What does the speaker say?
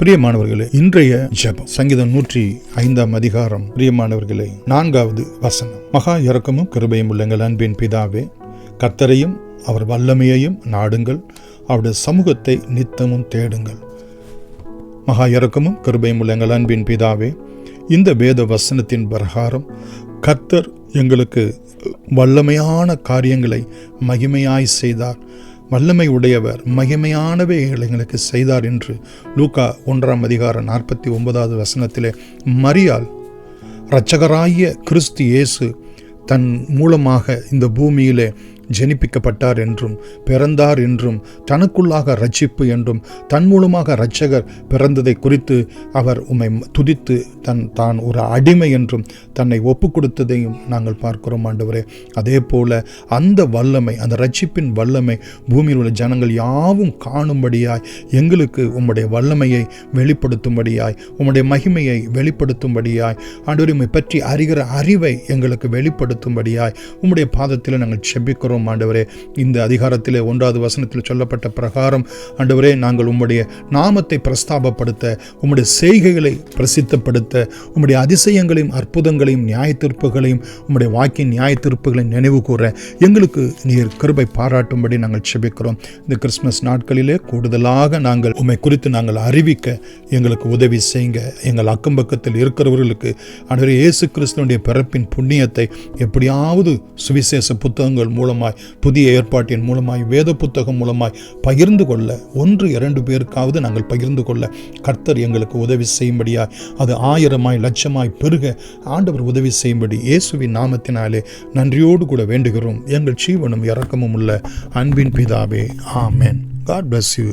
பிரியமானவர்களே, இன்றைய ஜெபம் சங்கீதம் 105 அதிகாரம். பிரியமானவர்களே, 4வது வசனம். மகா இரக்கமும் கிருபையும் உள்ள எங்கள் அன்பின் பிதாவே, கர்த்தரையும் அவர் வல்லமையையும் நாடுங்கள், அவருடைய சமூகத்தை நித்தமும் தேடுங்கள். மகா இரக்கமும் கிருபையும் உள்ள எங்கள் அன்பின் பிதாவே, இந்த வேத வசனத்தின் பிரகாரம் கர்த்தர் எங்களுக்கு வல்லமையான காரியங்களை மகிமையாய் செய்தார். வல்லமை உடையவர், மகிமையானவைகளை எங்களுக்கு செய்தார் என்று லூக்கா 1 அதிகாரம் 49வது வசனத்திலே மரியாள் இரட்சகராகிய கிறிஸ்து இயேசு தன் மூலமாக இந்த பூமியிலே ஜெனிப்பிக்கப்பட்டார் என்றும் பிறந்தார் என்றும் தனக்குள்ளாக ரட்சிப்பு என்றும் தன் மூலமாக இரட்சகர் பிறந்ததை குறித்து அவர் உம்மை துதித்து தான் ஒரு அடிமை என்றும் தன்னை ஒப்பு கொடுத்ததையும் நாங்கள் பார்க்கிறோம் ஆண்டவரே. அதே போல அந்த வல்லமை, அந்த ரட்சிப்பின் வல்லமை பூமியில் உள்ள ஜனங்கள் யாவும் காணும்படியாய் எங்களுக்கு உம்முடைய வல்லமையை வெளிப்படுத்தும்படியாய், உம்முடைய மகிமையை வெளிப்படுத்தும்படியாய், ஆண்டவரே உம்மை பற்றி அறிகிற அறிவை எங்களுக்கு வெளிப்படுத்தும்படியாய் உம்முடைய பாதத்தில் நாங்கள் செபிக்கிறோம் ஆண்டவரே. இந்த அதிகாரத்திலே 1வது வசனத்தில் சொல்லப்பட்ட பிரகாரம் ஆண்டவரே, நாங்கள் உம்முடைய நாமத்தை பிரஸ்தாபப்படுத்த, உம்முடைய செய்கைகளை பிரசித்தப்படுத்த, உம்முடைய அதிசயங்களையும் அற்புதங்களையும் நியாய தீர்ப்புகளையும் உம்முடைய வாக்கின் நியாய தீர்ப்புகளையும் நினைவு கூற எங்களுக்கு நீர் கிருபை பாராட்டும்படி நாங்கள் செபிக்கிறோம். இந்த கிறிஸ்துமஸ் நாட்களிலே கூடுதலாக நாங்கள் உம்மை குறித்து நாங்கள் அறிவிக்க எங்களுக்கு உதவி செய்யுங்க. எங்கள் அக்கம் பக்கத்தில் இருக்கிறவர்களுக்கு ஆண்டவரே இயேசு கிறிஸ்துவினுடைய பிறப்பின் புண்ணியத்தை எப்படியாவது சுவிசேஷ புத்தகங்கள் மூலமாய், புதிய ஏற்பாட்டின் மூலமாய், வேத புத்தகம் மூலமாய் பகிர்ந்து கொள்ள, 1-2 பேருக்காவது நாங்கள் பகிர்ந்து கொள்ள கர்த்தர் எங்களுக்கு உதவி செய்யும்படியாய், அது 1000 லட்சமாய் பெருக ஆண்டவர் உதவி செய்யும்படி இயேசுவின் நாமத்தினாலே நன்றியோடு கூட வேண்டுகிறோம். எங்கள் ஜீவனும் இரக்கமும் உள்ள அன்பின் பிதாவே, ஆமென். God bless you.